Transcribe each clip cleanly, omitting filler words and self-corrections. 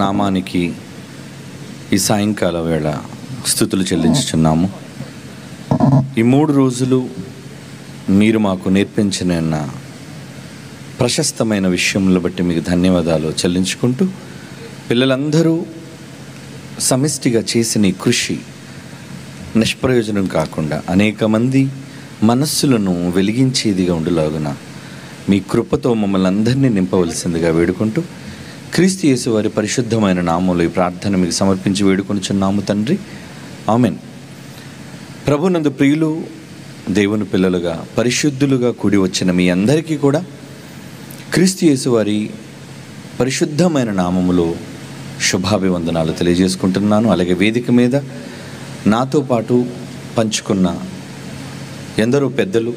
నామానికి ఈ సాయంకాల వేళ స్తుతులు చెల్లించుచున్నాము. ఈ 3 రోజులు మీరు మాకు నేర్పించిన ప్రశస్తమైన విషయములను బట్టి మీకు ధన్యవాదాలు చెల్లించుకుంటూ, పిల్లలందరూ సమిష్టిగా చేసిన ఈ కృషి నిష్ప్రయోజనం కాకుండా అనేక మంది మనస్సులను వెలిగించేదిగా ఉండులాగున మీ కృపతో మమ్మల్ని అందరినీ నింపవలసిందిగా వేడుకుంటూ, క్రీస్తు యేసు వారి పరిశుద్ధమైన నామములో ఈ ప్రార్థన మీకు సమర్పించి వేడుకొనుచున్నాము తండ్రి, ఆమెన్. ప్రభునందు ప్రియులు, దేవుని పిల్లలుగా పరిశుద్ధులుగా కూడి వచ్చిన మీ అందరికీ కూడా క్రీస్తు యేసు వారి పరిశుద్ధమైన నామములో శుభాభివందనాలు తెలియజేసుకుంటున్నాను. అలాగే వేదిక మీద నాతో పాటు పంచుకున్న ఎందరో పెద్దలు,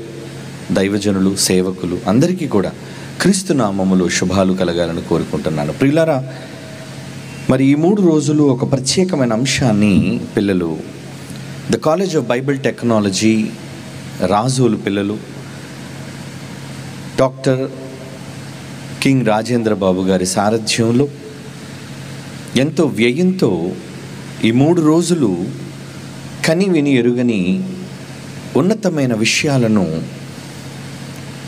దైవజనులు, సేవకులు అందరికీ కూడా క్రీస్తు నామములో శుభాలు కలగాలని కోరుకుంటున్నాను. ప్రియులారా, మరి ఈ 3 రోజులు ఒక ప్రత్యేకమైన అంశాన్ని పిల్లలు the college of Bible technology Razole పిల్లలు డాక్టర్ కింగ్ రాజేంద్ర బాబు గారి సారథ్యంలో ఎంతో వ్యయంతో ఈ 3 రోజులు కని విని ఎరుగని ఉన్నతమైన విషయాలను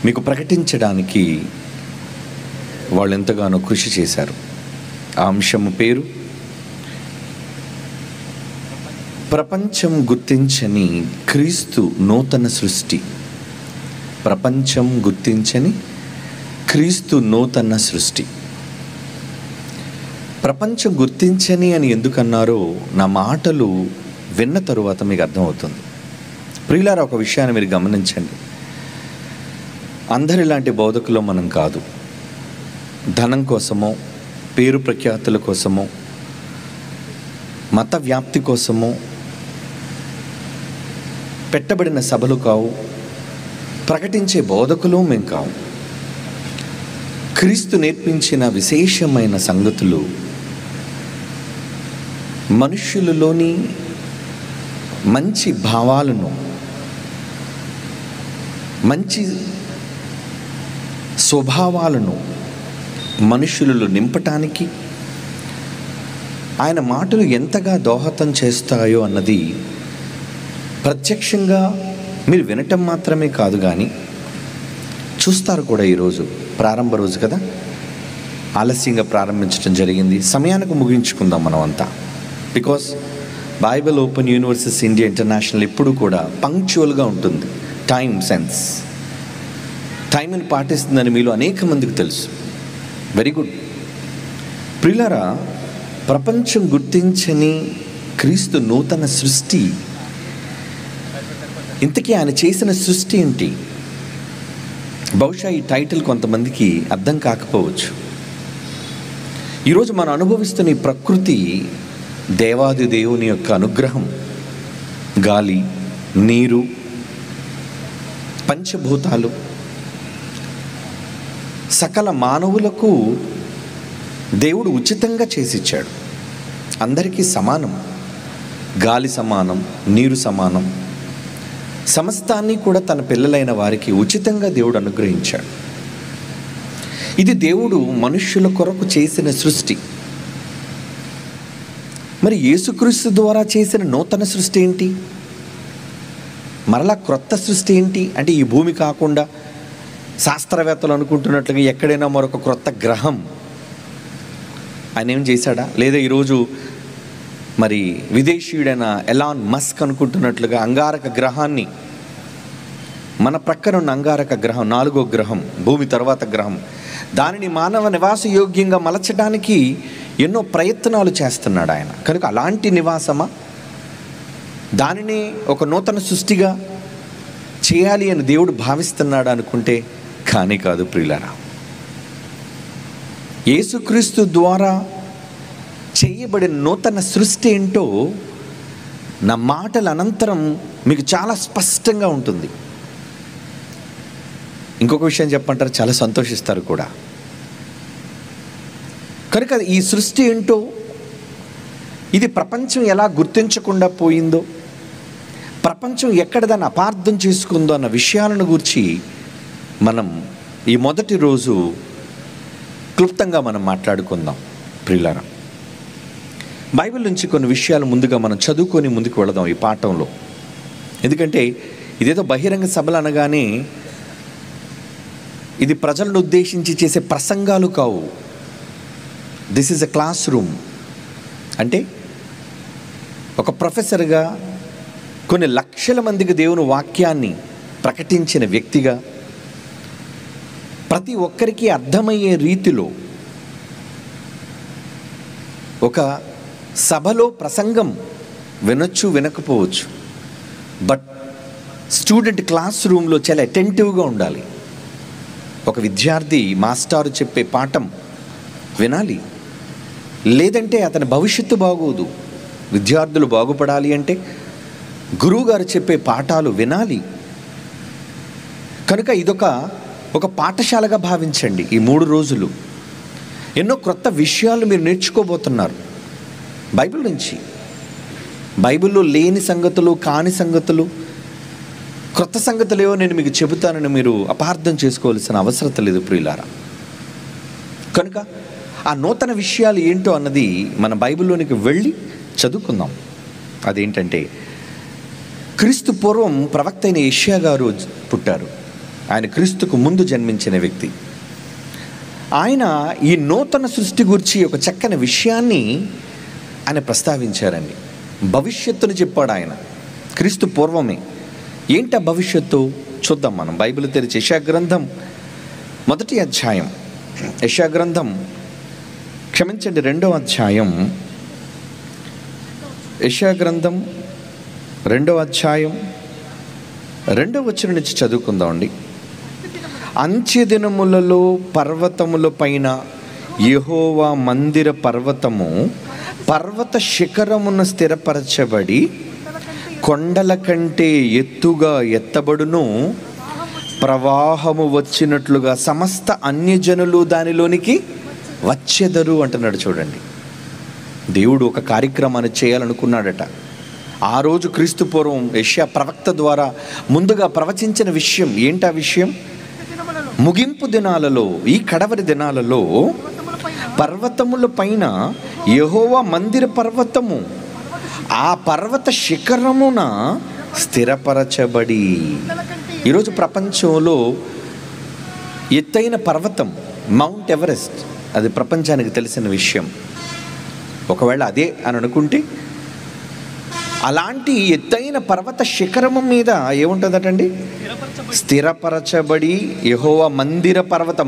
మీకు ప్రకటించడానికి వాళ్ళు ఎంతగానో కృషి చేశారు. ఆ అంశము పేరు ప్రపంచం గుర్తించని క్రీస్తు నూతన సృష్టి. ప్రపంచం గుర్తించని క్రీస్తు నూతన సృష్టి. ప్రపంచం గుర్తించని అని ఎందుకన్నారో నా మాటలు విన్న తరువాత మీకు అర్థమవుతుంది. ప్రియులారా, ఒక విషయాన్ని మీరు గమనించండి. అందరిలాంటి బోధకులు మనం కాదు. ధనం కోసమో, పేరు ప్రఖ్యాతుల కోసమో, మత వ్యాప్తి కోసమో పెట్టబడిన సభలు కావు. ప్రకటించే బోధకులు మేము కావు. క్రీస్తు నేర్పించిన విశేషమైన సంగతులు మనుష్యులలోని మంచి భావాలను, మంచి స్వభావాలను మనుషులలో నింపటానికి ఆయన మాటలు ఎంతగా దోహదం చేస్తాయో అన్నది ప్రత్యక్షంగా మీరు వినటం మాత్రమే కాదు, కానీ చూస్తారు కూడా. ఈరోజు ప్రారంభ రోజు కదా, ఆలస్యంగా ప్రారంభించడం జరిగింది. సమయానికి ముగించుకుందాం మనం అంతా. Because Bible open universities India international ఎప్పుడు కూడా పంక్చువల్గా ఉంటుంది. టైంని పాటిస్తుందని మీలో అనేక మందికి తెలుసు. Very good. ప్రియులారా, ప్రపంచం గుర్తించని క్రీస్తు నూతన సృష్టి. ఇంతకీ ఆయన చేసిన సృష్టి ఏంటి? బహుశా ఈ టైటిల్ కొంతమందికి అర్థం కాకపోవచ్చు. ఈరోజు మనం అనుభవిస్తున్న ఈ ప్రకృతి దేవాది దేవుని యొక్క అనుగ్రహం. గాలి, నీరు, పంచభూతాలు సకల మానవులకు దేవుడు ఉచితంగా చేసిచ్చాడు. అందరికీ సమానం. గాలి సమానం, నీరు సమానం. సమస్తాన్ని కూడా తన పిల్లలైన వారికి ఉచితంగా దేవుడు అనుగ్రహించాడు. ఇది దేవుడు మనుష్యుల కొరకు చేసిన సృష్టి. మరి యేసుక్రీస్తు ద్వారా చేసిన నూతన సృష్టి ఏంటి? మరలా క్రొత్త సృష్టి ఏంటి? అంటే ఈ భూమి కాకుండా శాస్త్రవేత్తలు అనుకుంటున్నట్లుగా ఎక్కడైనా మరొక క్రొత్త గ్రహం ఆయన ఏం చేశాడా? లేదా ఈరోజు మరి విదేశీయుడైన ఎలాన్ మస్క్ అనుకుంటున్నట్లుగా అంగారక గ్రహాన్ని, మన ప్రక్కన ఉన్న అంగారక గ్రహం 4వ గ్రహం, భూమి తర్వాత గ్రహం, దానిని మానవ నివాస యోగ్యంగా మలచడానికి ఎన్నో ప్రయత్నాలు చేస్తున్నాడు ఆయన. కనుక అలాంటి నివాసమా? దానిని ఒక నూతన సృష్టిగా చేయాలి అని దేవుడు భావిస్తున్నాడు అనుకుంటే కానీ కాదు. ప్రియులారా, యేసుక్రీస్తు ద్వారా చేయబడిన నూతన సృష్టి ఏంటో నా మాటల అనంతరం మీకు చాలా స్పష్టంగా ఉంటుంది. ఇంకొక విషయం చెప్పంటారు, చాలా సంతోషిస్తారు కూడా. కనుక ఈ సృష్టి ఏంటో, ఇది ప్రపంచం ఎలా గుర్తించకుండా పోయిందో, ప్రపంచం ఎక్కడ దాన్ని అపార్థం చేసుకుందో అన్న విషయాలను గురించి మనం ఈ మొదటి రోజు క్లుప్తంగా మనం మాట్లాడుకుందాం. ప్రియులారా, బైబిల్ నుంచి కొన్ని విషయాలు ముందుగా మనం చదువుకొని ముందుకు వెళదాం ఈ పాఠంలో. ఎందుకంటే ఇదేదో బహిరంగ సభలు అనగానే ఇది ప్రజలను ఉద్దేశించి చేసే ప్రసంగాలు కావు. This is a class room. అంటే ఒక ప్రొఫెసర్గా కొన్ని లక్షల మందికి దేవుని వాక్యాన్ని ప్రకటించిన వ్యక్తిగా ప్రతి ఒక్కరికి అర్థమయ్యే రీతిలో ఒక సభలో ప్రసంగం వినొచ్చు, వినకపోవచ్చు. బట్ స్టూడెంట్ క్లాస్ రూమ్లో చాలా అటెంటివ్గా ఉండాలి. ఒక విద్యార్థి మాస్టారు చెప్పే పాఠం వినాలి, లేదంటే అతని భవిష్యత్తు బాగోదు. విద్యార్థులు బాగుపడాలి అంటే గురువుగారు చెప్పే పాఠాలు వినాలి. కనుక ఒక పాఠశాలగా భావించండి. ఈ 3 రోజులు ఎన్నో క్రొత్త విషయాలు మీరు నేర్చుకోబోతున్నారు బైబిల్ నుంచి. బైబిల్లో లేని సంగతులు, కాని సంగతులు, క్రొత్త సంగతులు ఏవో నేను మీకు చెబుతానని మీరు అపార్థం చేసుకోవాల్సిన అవసరం లేదు ప్రియులారా. కనుక ఆ నూతన విషయాలు ఏంటో అన్నది మన బైబిల్లోనికి వెళ్ళి చదువుకుందాం. అదేంటంటే, క్రీస్తు పూర్వం ప్రవక్త అయిన యెషయా గారు పుట్టారు. ఆయన క్రీస్తుకు ముందు జన్మించిన వ్యక్తి. ఆయన ఈ నూతన సృష్టి గురించి ఒక చక్కని విషయాన్ని ఆయన ప్రస్తావించారండి. భవిష్యత్తును చెప్పాడు ఆయన క్రీస్తు పూర్వమే. ఏంటి ఆ భవిష్యత్తు చూద్దాం మనం. బైబిల్ తెరిచి యెషయా గ్రంథం 1వ అధ్యాయం, యెషయా గ్రంథం 2వ అధ్యాయం, యెషయా గ్రంథం 2వ అధ్యాయం 2వ వచనం నుంచి చదువుకుందాం అండి. అంత్య దినములలో పర్వతముల పైన యెహోవా మందిర పర్వతము పర్వత శిఖరమున స్థిరపరచబడి కొండల కంటే ఎత్తుగా ఎత్తబడును, ప్రవాహము వచ్చినట్లుగా సమస్త అన్యజనులు దానిలోనికి వచ్చెదరు అంటున్నాడు. చూడండి, దేవుడు ఒక కార్యక్రమాన్ని చేయాలనుకున్నాడట. ఆ రోజు క్రీస్తు పూర్వం యెషయా ప్రవక్త ద్వారా ముందుగా ప్రవచించిన విషయం ఏంటా విషయం? ముగింపు దినాలలో, ఈ కడవరి దినాలలో పర్వతముల పైన యెహోవా మందిర పర్వతము ఆ పర్వత శిఖరమున స్థిరపరచబడి. ఈరోజు ప్రపంచంలో ఎత్తైన పర్వతం మౌంట్ ఎవరెస్ట్, అది ప్రపంచానికి తెలిసిన విషయం. ఒకవేళ అదే అని అనుకుంటే, అలాంటి ఎత్తైన పర్వత శిఖరము మీద ఏముంటుందటండి? స్థిరపరచబడి యెహోవా మందిర పర్వతం,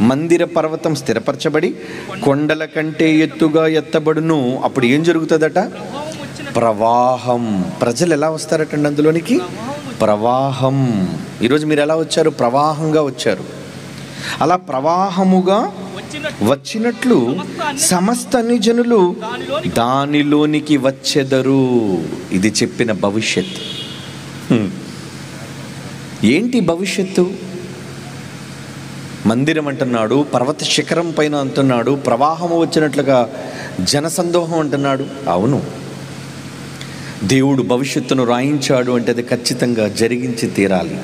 మందిర పర్వతం స్థిరపరచబడి కొండల కంటే ఎత్తుగా ఎత్తబడును. అప్పుడు ఏం జరుగుతుందట? ప్రవాహం. ప్రజలు ఎలా వస్తారటండి అందులోనికి? ప్రవాహం. ఈరోజు మీరు ఎలా వచ్చారు? ప్రవాహంగా వచ్చారు. అలా ప్రవాహముగా వచ్చినట్లు సమస్త అన్యజనులు దానిలోనికి వచ్చెదరు. ఇది చెప్పిన భవిష్యత్తు. ఏంటి భవిష్యత్తు? మందిరం అంటున్నాడు, పర్వత శిఖరం పైన అంటున్నాడు, ప్రవాహము వచ్చినట్లుగా జనసందోహం అంటున్నాడు. అవును, దేవుడు భవిష్యత్తును రాయించాడు అంటే అది ఖచ్చితంగా జరిగించి తీరాలి.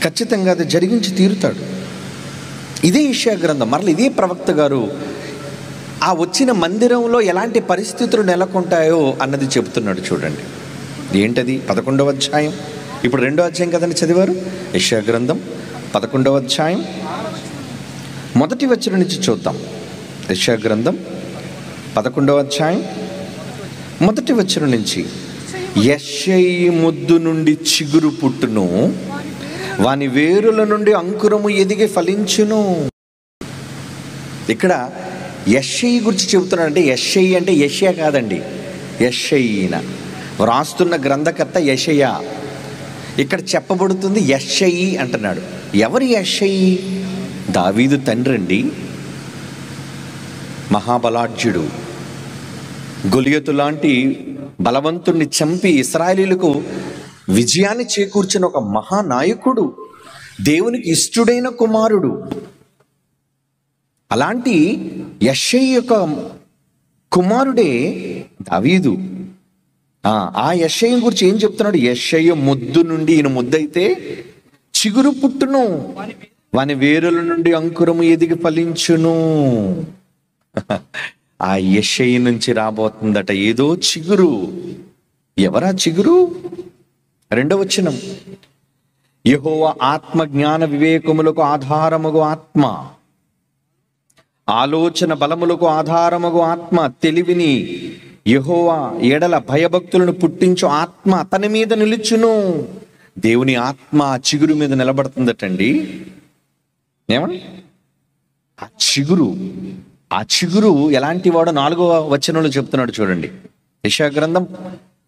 ఖచ్చితంగా అది జరిగించి తీరుతాడు. ఇదే యెషయా గ్రంథం, మరలా ఇదే ప్రవక్త గారు ఆ వచ్చిన మందిరంలో ఎలాంటి పరిస్థితులు నెలకొంటాయో అన్నది చెబుతున్నాడు. చూడండి, ఏంటది? 11వ అధ్యాయం. ఇప్పుడు 2వ అధ్యాయం కదండి చదివారు. యెషయా గ్రంథం 11వ అధ్యాయం 1వ వచనం నుంచి చూద్దాం. యెషయా గ్రంథం 11వ అధ్యాయం 1వ వచనం నుంచి, యెషయి ముద్దు నుండి చిగురు పుట్టును, వాని వేరుల నుండి అంకురము ఎదిగి ఫలించును. ఇక్కడ యెషయి గురించి చెబుతున్నాడు. అంటే యెషయి అంటే యెషయా కాదండి, యెషయిన వ్రాస్తున్న గ్రంథకర్త యెషయా. ఇక్కడ చెప్పబడుతుంది యెషయి అంటున్నాడు. ఎవరు యెషయి? దావీదు తండ్రి అండి. మహాబలాఢ్యుడు, గొలియతు లాంటి బలవంతుణ్ణి చంపి ఇశ్రాయేలీయులకు విజయాన్ని చేకూర్చిన ఒక మహానాయకుడు, దేవునికి ఇష్టుడైన కుమారుడు. అలాంటి యెషయి యొక్క కుమారుడే దావీదు. ఆ యెషయి గురించి ఏం చెప్తున్నాడు? యెషయి ముద్దు నుండి, ఈయన ముద్దయితే చిగురు పుట్టును, వాని వేరుల నుండి అంకురము ఎదిగి ఫలించును. ఆ యెషయి నుంచి రాబోతుందట ఏదో చిగురు. ఎవరా చిగురు? 2వ వచనం, యెహోవా ఆత్మ జ్ఞాన వివేకములకు ఆధారముగు ఆత్మ, ఆలోచన బలములకు ఆధారముగు ఆత్మ, తెలివిని యెహోవా ఎడల భయభక్తులను పుట్టించు ఆత్మ అతని మీద నిలుచును. దేవుని ఆత్మ ఆ చిగురు మీద నిలబడుతుందటండి. ఏమన్నా ఆ చిగురు ఎలాంటి వాడు 4వ వచనంలో చెప్తున్నాడు చూడండి. యెషయా గ్రంథం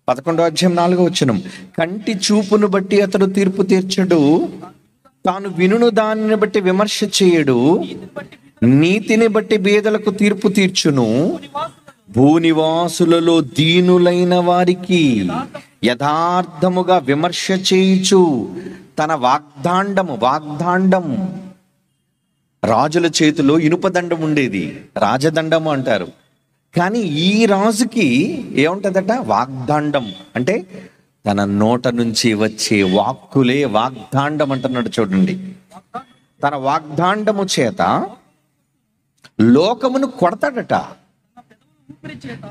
11వ అధ్యాయం 4వ వచనం, కంటి చూపును బట్టి అతడు తీర్పు తీర్చడు, తాను వినును దానిని బట్టి విమర్శ చేయడు, నీతిని బట్టి బేదలకు తీర్పు తీర్చును, భూనివాసులలో దీనులైన వారికి యథార్థముగా విమర్శ చేయుచు తన వాగ్దాండం రాజుల చేతిలో ఇనుపదండం ఉండేది, రాజదండము అంటారు. కానీ ఈ రాజుకి ఏముంటుందట? వాగ్దాండం. అంటే తన నోట నుంచి వచ్చే వాక్కులే వాగ్దాండం అంటున్నాడు చూడండి. తన వాగ్దాండము చేత లోకమును కొడతాడట.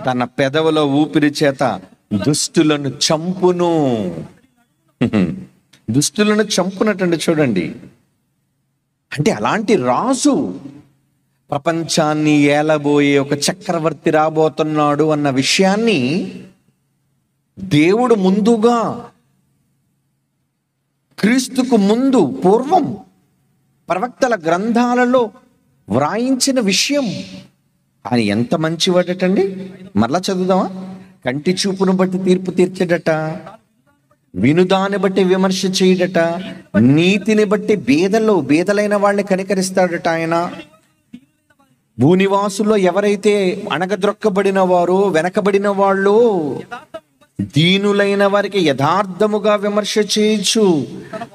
తన పెదవుల ఊపిరి చేత దుష్టులను చంపును. దుష్టులను చంపునట్టండి చూడండి. అంటే అలాంటి రాజు, ప్రపంచాన్ని ఏలబోయే ఒక చక్రవర్తి రాబోతున్నాడు అన్న విషయాన్ని దేవుడు ముందుగా, క్రీస్తుకు ముందు పూర్వం ప్రవక్తల గ్రంథాలలో వ్రాయించిన విషయం. ఆయన ఎంత మంచివాడటండి. మరలా చదువుదామా? కంటి చూపును బట్టి తీర్పు తీర్చడట, వినుదాన్ని బట్టి విమర్శ చేయడట, నీతిని బట్టి బేదలైన వాళ్ళని కనికరిస్తాడట ఆయన. భూనివాసుల్లో ఎవరైతే అణగద్రొక్కబడిన వారు, వెనకబడిన వాళ్ళు, దీనులైన వారికి యథార్థముగా విమర్శ చేయొచ్చు.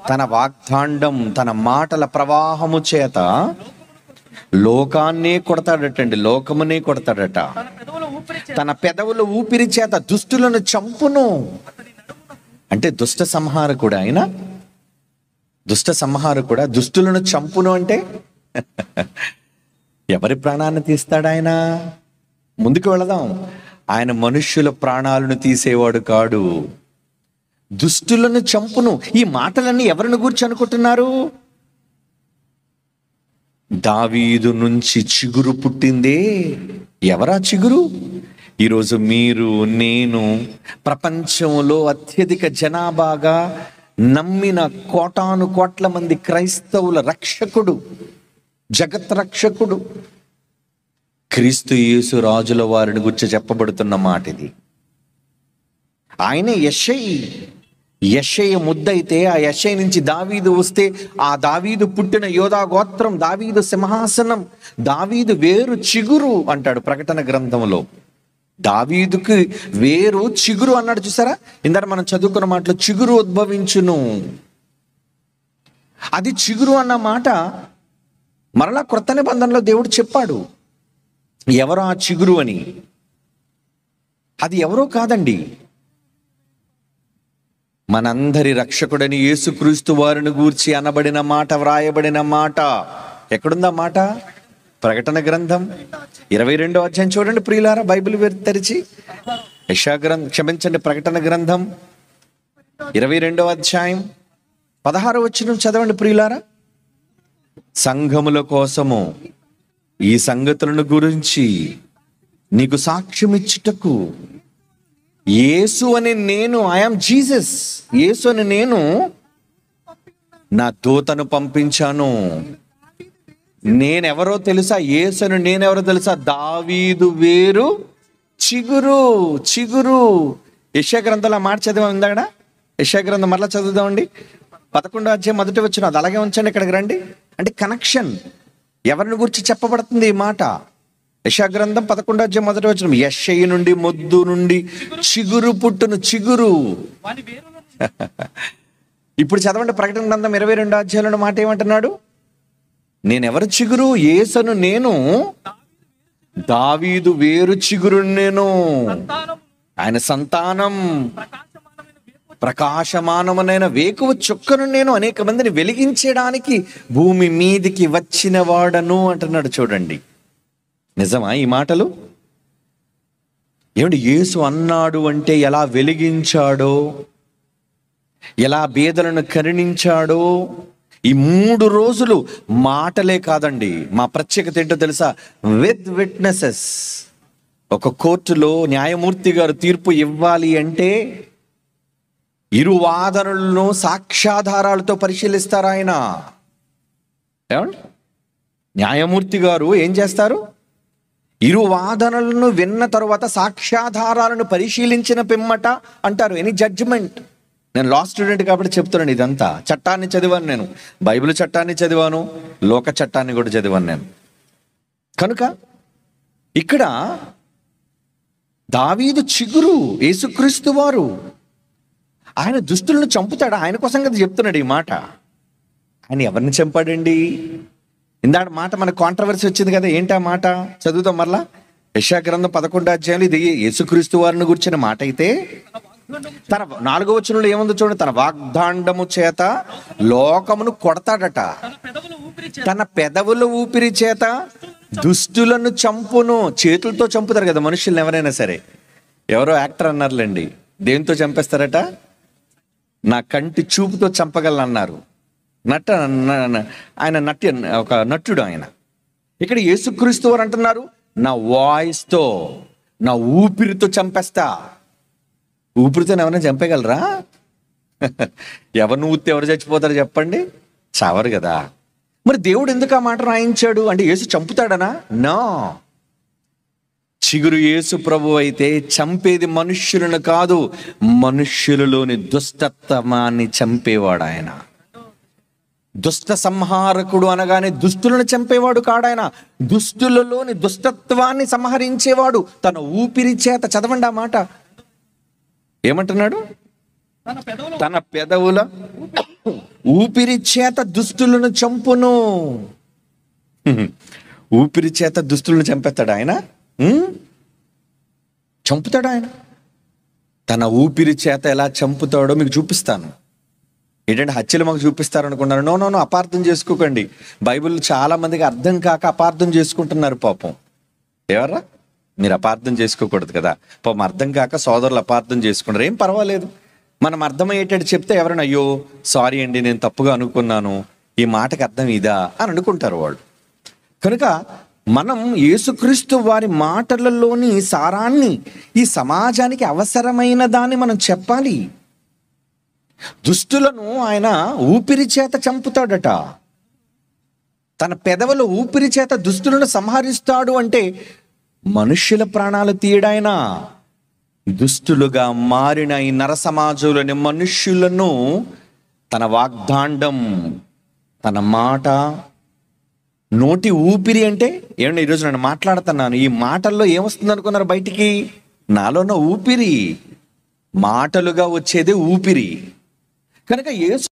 తన వాగ్దాండం, తన మాటల ప్రవాహము చేత లోకాన్నే కొడతాడటండి, లోకమునే కొడతాడట. తన పెదవుల ఊపిరి చేత దుష్టులను చంపును. అంటే దుష్ట సంహారకుడు ఆయన. దుష్టులను చంపును అంటే ఎవరి ప్రాణాన్ని తీస్తాడు ఆయన? ముందుకు వెళదాం. ఆయన మనుష్యుల ప్రాణాలను తీసేవాడు కాడు, దుష్టులను చంపును. ఈ మాటలన్నీ ఎవరిని గురించి అనుకుంటున్నారు? దావీదు నుంచి చిగురు పుట్టిందే. ఎవరా చిగురు? ఈరోజు మీరు, నేను, ప్రపంచంలో అత్యధిక జనాభాగా నమ్మిన కోటాను కోట్ల మంది క్రైస్తవుల రక్షకుడు, జగత్ రక్షకుడు క్రీస్తు యేసు రాజుల వారిని గురించి చెప్పబడుతున్న మాట ఇది. ఆయనే యెషయి ముద్దయితే ఆ యెషయి నుంచి దావీదు వస్తే, ఆ దావీదు పుట్టిన యోధా గోత్రం, దావీదు సింహాసనం, దావీదు వేరు చిగురు అంటాడు ప్రకటన గ్రంథంలో. దావీదుకి వేరు చిగురు అన్నాడు చూసారా? ఇందాక మనం చదువుకున్న మాటలో చిగురు ఉద్భవించును. అది చిగురు అన్న మాట మరలా క్రొత్త నిబంధనలో దేవుడు చెప్పాడు ఎవరో ఆ చిగురు అని. అది ఎవరో కాదండి, మనందరి రక్షకుడని యేసుక్రీస్తు వారిని గూర్చి అనబడిన మాట, వ్రాయబడిన మాట. ఎక్కడుందా మాట? ప్రకటన గ్రంథం 22వ అధ్యాయం చూడండి ప్రియులారా, బైబిల్ తెరిచి. ప్రకటన గ్రంథం 22వ అధ్యాయం 16వ వచనం చదవండి ప్రియులారా. సంఘముల కోసము ఈ సంగతులను గురించి నీకు సాక్ష్యం ఇచ్చుటకు యేసు అని నేను, ఐఆమ్ జీసస్, యేసు అని నేను నా దూతను పంపించాను. నేనెవరో తెలుసా? యేసు అని నేనెవరో తెలుసా? దావీదు వేరు చిగురు. యెషయా గ్రంథంలో మాట చదివాం ఇందాక. యెషయా గ్రంథం మరలా చదువుదామండి. 11వ అధ్యాయం 1వ వచనం. అది అలాగే ఉంచండి, ఇక్కడికి రండి. అంటే కనెక్షన్, ఎవరిని గురించి చెప్పబడుతుంది ఈ మాట? యెషయా గ్రంథం 11వ అధ్యాయం 1వ వచనం. యెషయి నుండి, మొద్దు నుండి చిగురు పుట్టును. చిగురు. ఇప్పుడు చదవండి ప్రకటన గ్రంథం 22వ అధ్యాయంలో మాట ఏమంటున్నాడు? నేనెవరు చిగురు? యేసును నేను, దావీదు వేరు చిగురు నేను, ఆయన సంతానం, ప్రకాశమానమునైన వేకువ చుక్కను నేను, అనేక మందిని వెలిగించడానికి భూమి మీదికి వచ్చిన వాడను అంటున్నాడు చూడండి. నిజమా ఈ మాటలు? ఏమంటే యేసు అన్నాడు అంటే ఎలా వెలిగించాడో, ఎలా బీదలను కరుణించాడో, ఈ 3 రోజులు మాటలే కాదండి. మా ప్రత్యేకత ఏంటో తెలుసా? With witnesses. ఒక కోర్టులో న్యాయమూర్తి గారు తీర్పు ఇవ్వాలి అంటే ఇరు వాదనలను సాక్ష్యాధారాలతో పరిశీలిస్తారు ఆయన. ఏమండి, న్యాయమూర్తి గారు ఏం చేస్తారు? ఇరు వాదనలను విన్న తరువాత సాక్ష్యాధారాలను పరిశీలించిన పిమ్మట అంటారు ఎనీ జడ్జిమెంట్. నేను లా స్టూడెంట్ కాబట్టి చెప్తున్నాను ఇదంతా. చట్టాన్ని చదివాను నేను, బైబిల్ చట్టాన్ని చదివాను, లోక చట్టాన్ని కూడా చదివాను నేను. కనుక ఇక్కడ దావీదు చిగురు యేసుక్రీస్తు వారు, ఆయన దుష్టులను చంపుతాడు. ఆయన కోసం కదా చెప్తున్నాడు ఈ మాట. ఆయన ఎవరిని చంపాడండి? ఇందాక మాట మనకు కాంట్రవర్సీ వచ్చింది కదా, ఏంటి ఆ మాట? చదువుతాం మరలా. యెషయా గ్రంథం 11వ అధ్యాయంలో ఇది యేసుక్రీస్తు వారిని గురించిన మాట అయితే, తన 4వ వచనంలో ఏముందో చూడండి. తన వాగ్దాండము చేత లోకమును కొడతాడట, తన పెదవుల ఊపిరి చేత దుష్టులను చంపును. చేతులతో చంపుతారు కదా మనుషుల్ని ఎవరైనా సరే. ఎవరో యాక్టర్ అన్నారులేండి, దేంతో చంపేస్తారట? నా కంటి చూపుతో చంపగలను అన్నారు. ఆయన ఒక నటుడు ఆయన. ఇక్కడ యేసుక్రీస్తు వారు అంటున్నారు, నా వాయిస్తో, నా ఊపిరితో చంపేస్తా. ఊపిరితో ఎవరైనా చంపేయగలరా? ఎవరిని ఊస్తే ఎవరు చచ్చిపోతారు చెప్పండి? చావరు కదా. మరి దేవుడు ఎందుకు ఆ మాట రాయించాడు? అంటే యేసు చంపుతాడనా? నో. చిగురు యేసు ప్రభు అయితే చంపేది మనుష్యులను కాదు, మనుష్యులలోని దుష్టత్వాన్ని చంపేవాడు ఆయన. దుష్ట సంహారకుడు అనగానే దుష్టులను చంపేవాడు కాడాయన, దుష్టులలోని దుష్టత్వాన్ని సంహరించేవాడు తన ఊపిరి చేత. చదవండి ఆ మాట. ఏమంటున్నాడు? తన పెదవుల ఊపిరి చేత దుష్టులను చంపును. ఊపిరి చేత దుష్టులను చంపేస్తాడు ఆయన. చంపుతాడు ఆయన. తన ఊపిరి చేత ఎలా చంపుతాడో మీకు చూపిస్తాను. ఏంటంటే హత్యలు మాకు చూపిస్తారు అనుకున్నారు. నో నో నో, అపార్థం చేసుకోకండి. బైబిల్ చాలా మందికి అర్థం కాక అపార్థం చేసుకుంటున్నారు పాపం. ఎవరా మీరు? అపార్థం చేసుకోకూడదు కదా పాపం. అర్థం కాక సోదరులు అపార్థం చేసుకుంటారు. ఏం పర్వాలేదు, మనం అర్థమయ్యేటట్టు చెప్తే ఎవరైనా అయ్యో సారీ అండి నేను తప్పుగా అనుకున్నాను, ఈ మాటకి అర్థం ఇదా అని అనుకుంటారు వాళ్ళు. కనుక మనం యేసుక్రీస్తు వారి మాటలలోని సారాన్ని, ఈ సమాజానికి అవసరమైన దాన్ని మనం చెప్పాలి. దుష్టులను ఆయన ఊపిరి చేత చంపుతాడట, తన పెదవుల ఊపిరి చేత దుష్టులను సంహరిస్తాడు. అంటే మనుష్యుల ప్రాణాలు తీయడాయన. దుష్టులుగా మారిన ఈ నర సమాజంలోని మనుష్యులను తన వాగ్దాండం, తన మాట, నోటి ఊపిరి అంటే ఏమంటే ఈరోజు నేను మాట్లాడుతున్నాను, ఈ మాటల్లో ఏమొస్తుంది అనుకున్నారు బయటికి? నాలోన్న ఊపిరి. మాటలుగా వచ్చేదే ఊపిరి. కనుక యేసు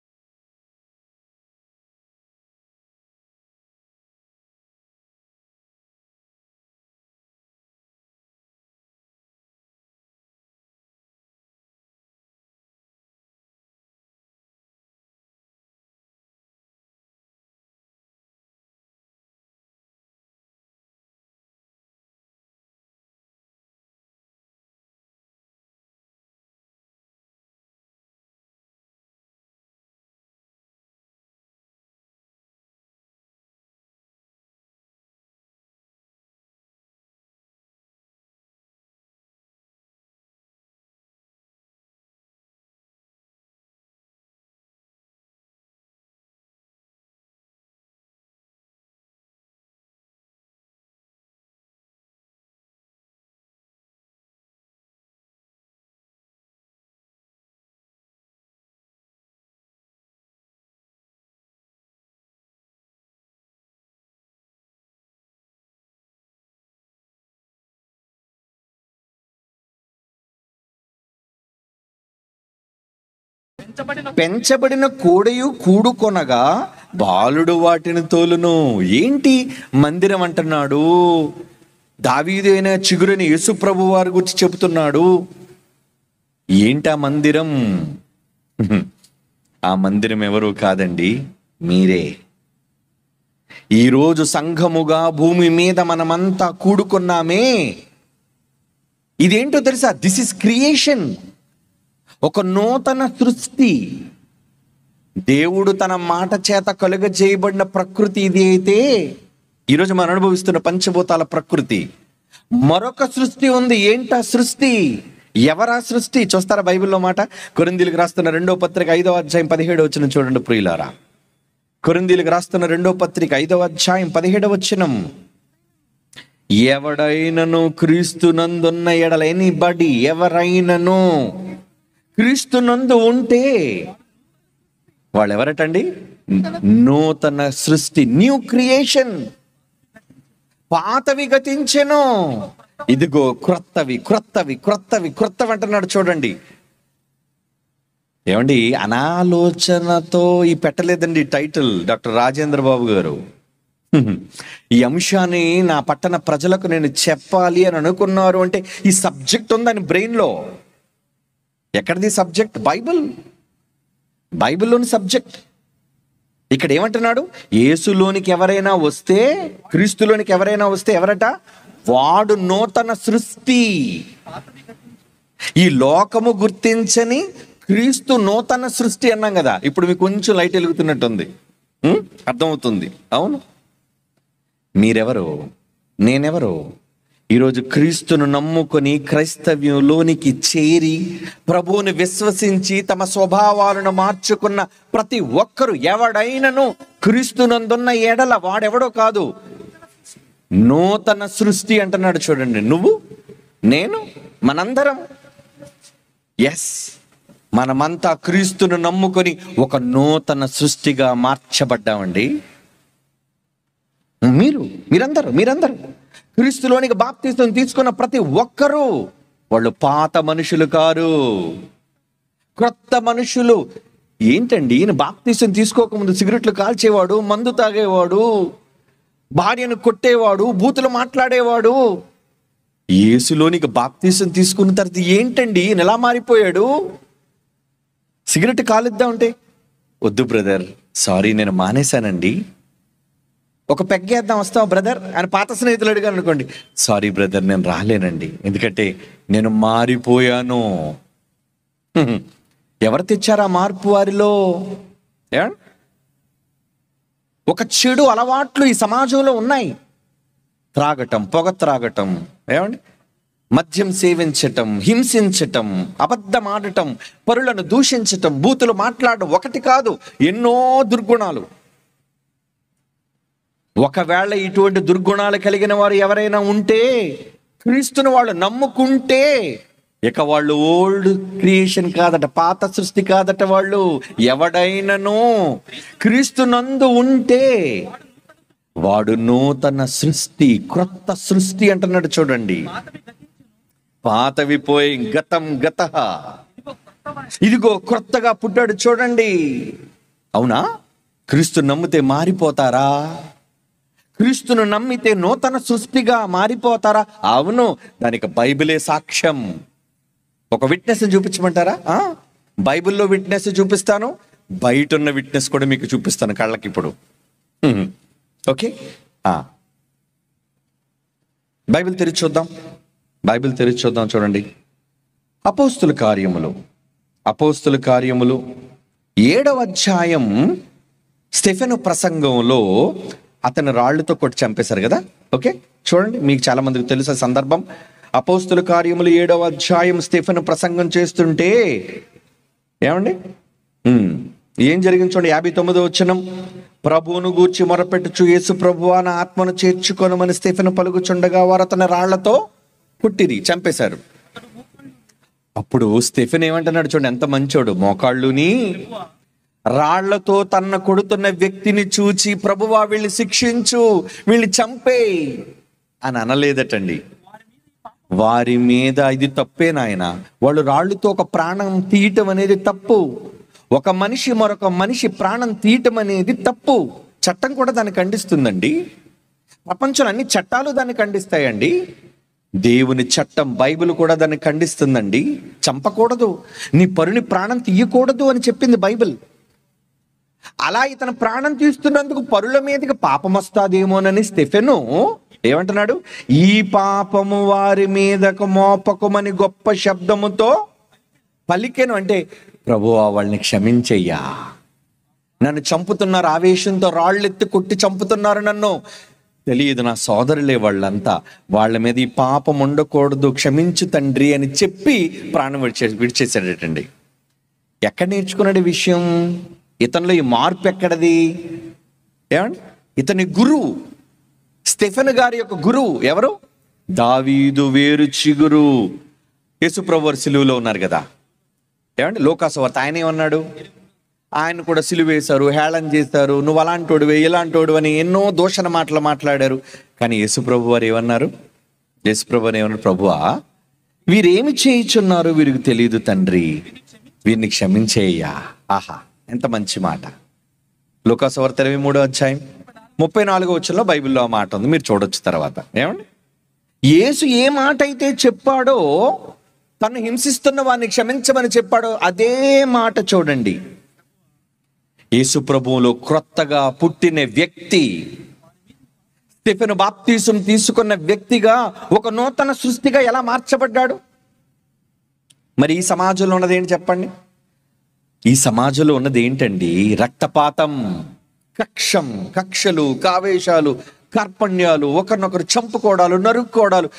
పెంచబడిన కోడయు కూడుకొనగా బాలుడు వాటిని తోలును. ఏంటి మందిరం అంటున్నాడు? దావీదు అయిన చిగురుని యేసు ప్రభు వారి గురించి చెబుతున్నాడు. ఏంటా మందిరం? ఆ మందిరం ఎవరు కాదండి, మీరే. ఈరోజు సంఘముగా భూమి మీద మనమంతా కూడుకున్నామే, ఇదేంటో తెలుసా? దిస్ ఇస్ క్రియేషన్, ఒక నూతన సృష్టి. దేవుడు తన మాట చేత కలుగ చేయబడిన ప్రకృతి ఇది అయితే, ఈరోజు మనం అనుభవిస్తున్న పంచభూతాల ప్రకృతి. మరొక సృష్టి ఉంది. ఏంటా సృష్టి? ఎవరా సృష్టి? చూస్తారా బైబిల్లో మాట? కొరింథీయులకు రాస్తున్న 2వ పత్రిక 5వ అధ్యాయం 17వ వచనం చూడండి ప్రియులారా. కొరింథీయులకు రాస్తున్న 2వ పత్రిక 5వ అధ్యాయం 17వ వచనం. ఎవడైనను క్రీస్తునందున్న ఎడల, ఎనీబడి, ఎవరైనను క్రీస్తునందు ఉంటే వాళ్ళు ఎవరటండి? నూతన సృష్టి, న్యూ క్రియేషన్. పాతవి గతించెను, ఇదిగో క్రొత్తవి క్రొత్తవి క్రొత్తవి క్రొత్తవి అంటున్నాడు. చూడండి ఏమండి, అనాలోచనతో ఈ పెట్టలేదండి టైటిల్ డాక్టర్ రాజేంద్ర బాబు గారు. ఈ అంశాన్ని నా పట్టణ ప్రజలకు నేను చెప్పాలి అని అనుకున్నారు అంటే ఈ సబ్జెక్ట్ ఉందని బ్రెయిన్లో. ఎక్కడిది సబ్జెక్ట్? బైబిల్లోని సబ్జెక్ట్. ఇక్కడ ఏమంటున్నాడు? యేసులోనికి ఎవరైనా వస్తే, క్రీస్తులోనికి ఎవరైనా వస్తే ఎవరట? వాడు నూతన సృష్టి. ఈ లోకము గుర్తించని క్రీస్తు నూతన సృష్టి అన్నాం కదా. ఇప్పుడు మీకు కొంచెం లైట్ వెలుగుతున్నట్టుంది, అర్థమవుతుంది. అవును, మీరెవరు, నేనెవరు? ఈరోజు క్రీస్తును నమ్ముకొని క్రైస్తవ్యంలోనికి చేరి ప్రభువుని విశ్వసించి తమ స్వభావాలను మార్చుకున్న ప్రతి ఒక్కరు, ఎవడైనను క్రీస్తునందున్న ఎడల, వాడెవడో కాదు, నూతన సృష్టి అంటున్నాడు. చూడండి, నువ్వు, నేను, మనందరం. ఎస్, మనమంతా క్రీస్తును నమ్ముకొని ఒక నూతన సృష్టిగా మార్చబడ్డామండి. మీరందరూ క్రీస్తులోనికి బాప్తిసం తీసుకున్న ప్రతి ఒక్కరూ వాళ్ళు పాత మనుషులు కారు, క్రొత్త మనుషులు. ఏంటండి, ఈయన బాప్తిసం తీసుకోకముందు సిగరెట్లు కాల్చేవాడు, మందు తాగేవాడు, భార్యను కొట్టేవాడు, బూతులు మాట్లాడేవాడు. యేసులోనికి బాప్తిసం తీసుకున్న తర్వాత ఏంటండి ఈయన ఎలా మారిపోయాడు? సిగరెట్ కాలుద్దాం అంటే, వద్దు బ్రదర్, సారీ నేను మానేశానండి. ఒక పెగ్గేద్దాం, వస్తావా బ్రదర్ అని పాత స్నేహితులు అడిగాను అనుకోండి, సారీ బ్రదర్ నేను రాలేనండి, ఎందుకంటే నేను మారిపోయాను. ఎవరు తెచ్చారా మార్పు వారిలో? ఒక చెడు అలవాట్లు ఈ సమాజంలో ఉన్నాయి. త్రాగటం, పొగ త్రాగటం, ఏమండి, మద్యం సేవించటం, హింసించటం, అబద్ధం ఆడటం, పరులను దూషించటం, బూతులు మాట్లాడడం, ఒకటి కాదు ఎన్నో దుర్గుణాలు. ఒకవేళ ఇటువంటి దుర్గుణాలు కలిగిన వారు ఎవరైనా ఉంటే, క్రీస్తుని వాళ్ళు నమ్ముకుంటే, ఇక వాళ్ళు ఓల్డ్ క్రియేషన్ కాదట, పాత సృష్టి కాదట. వాళ్ళు ఎవడైనను క్రీస్తునందు ఉంటే వాడు నూతన సృష్టి, క్రొత్త సృష్టి అంటున్నాడు. చూడండి, పాతవి పోయి గతం గతః, ఇదిగో క్రొత్తగా పుట్టాడు. చూడండి, అవునా? క్రీస్తు నమ్మితే మారిపోతారా? క్రీస్తును నమ్మితే నూతన సృష్టిగా మారిపోతారా? అవును, దానికి బైబిలే సాక్ష్యం. ఒక విట్నెస్ చూపించమంటారా? బైబిల్లో విట్నెస్ చూపిస్తాను, బయట ఉన్న విట్నెస్ కూడా మీకు చూపిస్తాను కళ్ళకి ఇప్పుడు. ఓకే, బైబిల్ తెరిచి చూద్దాం. చూడండి, అపోస్తుల కార్యములు 7వ అధ్యాయం. స్టెఫెను ప్రసంగంలో అతను రాళ్లతో కొట్టి చంపేశారు కదా. ఓకే, చూడండి, మీకు చాలా మందికి తెలుసు సందర్భం. అపోస్తుల కార్యములు 7వ అధ్యాయం స్టెఫెను ప్రసంగం చేస్తుంటే ఏమండి ఏం జరిగింది చూడండి. 59వ వచనం. ప్రభువును గూర్చి మొరపెట్టుచు, యేసు ప్రభువా నా ఆత్మను చేర్చుకొనమని స్టెఫెను పలుకుచుండగా వారు అతని రాళ్లతో కొట్టిరి, చంపేశారు. అప్పుడు స్టెఫెను ఏమంటున్నాడు చూడండి, ఎంత మంచోడు. మోకాళ్ళుని రాళ్లతో తన కొడుతున్న వ్యక్తిని చూచి, ప్రభువా వీళ్ళని శిక్షించు, వీళ్ళని చంపే అని అనలేదటండి. వారి మీద ఇది తప్పే నాయన, వాళ్ళు రాళ్లతో ఒక ప్రాణం తీయటం అనేది తప్పు. ఒక మనిషి మరొక మనిషి ప్రాణం తీయటం అనేది తప్పు. చట్టం కూడా దాన్ని ఖండిస్తుందండి. ప్రపంచంలో అన్ని చట్టాలు దాన్ని ఖండిస్తాయండి. దేవుని చట్టం బైబిల్ కూడా దాన్ని ఖండిస్తుందండి. చంపకూడదు, నీ పరుని ప్రాణం తీయకూడదు అని చెప్పింది బైబిల్. అలా ఇతను ప్రాణం తీస్తున్నందుకు పరుల మీదకి పాపం వస్తాదేమోనని స్టెఫెను ఏమంటున్నాడు? ఈ పాపము వారి మీదకు మోపకమని గొప్ప శబ్దముతో పలికెను. అంటే ప్రభువా వాళ్ళని క్షమించయ్యా, నన్ను చంపుతున్నారు, ఆవేశంతో రాళ్ళెత్తి కొట్టి చంపుతున్నారు, నన్ను తెలియదు, నా సోదరులే వాళ్ళంతా, వాళ్ళ మీద ఈ పాపం ఉండకూడదు, క్షమించు తండ్రి అని చెప్పి ప్రాణం విడిచేసాడటండి. ఎక్కడ నేర్చుకున్నాడు ఈ విషయం? ఇతనిలో ఈ మార్పు ఎక్కడది? ఏమండి, ఇతని గురువు, స్టెఫెను గారి యొక్క గురువు ఎవరు? దావీదు వేరు చిగురు. యేసుప్రభు వారు సిలువలో ఉన్నారు కదా, ఏమండి, లోకాసువార్త ఆయన ఏమన్నాడు? ఆయన కూడా సిలువేశారు, హేళన చేశారు, నువ్వు అలాంటోడివే ఇలాంటోడు అని ఎన్నో దూషణ మాటలు మాట్లాడారు. కానీ యేసుప్రభు వారు ఏమన్నారు? యేసుప్రభు వారు ఏమన్నారు? ప్రభువా, వీరేమి చేయుచున్నారు, వీరికి తెలియదు తండ్రి, వీరిని క్షమించేయ్యా. ఆహా, ఎంత మంచి మాట. లోకాసువార్త 23వ అధ్యాయం 34వ వచనంలో బైబిల్లో ఆ మాట ఉంది, మీరు చూడొచ్చు తర్వాత. ఏమండి, యేసు ఏ మాట అయితే చెప్పాడో, తను హింసిస్తున్న వారిని క్షమించమని చెప్పాడో అదే మాట చూడండి. యేసు ప్రభువులో క్రొత్తగా పుట్టిన వ్యక్తి, స్టెఫెను బాప్తీసం తీసుకున్న వ్యక్తిగా, ఒక నూతన సృష్టిగా ఎలా మార్చబడ్డాడు? మరి ఈ సమాజంలో ఉన్నది ఏంటి చెప్పండి? ఈ సమాజంలో ఉన్నది ఏంటండి? రక్తపాతం, కక్షలు, కావేశాలు, కార్పణ్యాలు, ఒకరినొకరు చంపుకోవడాలు, నరుక్కోవడాలు.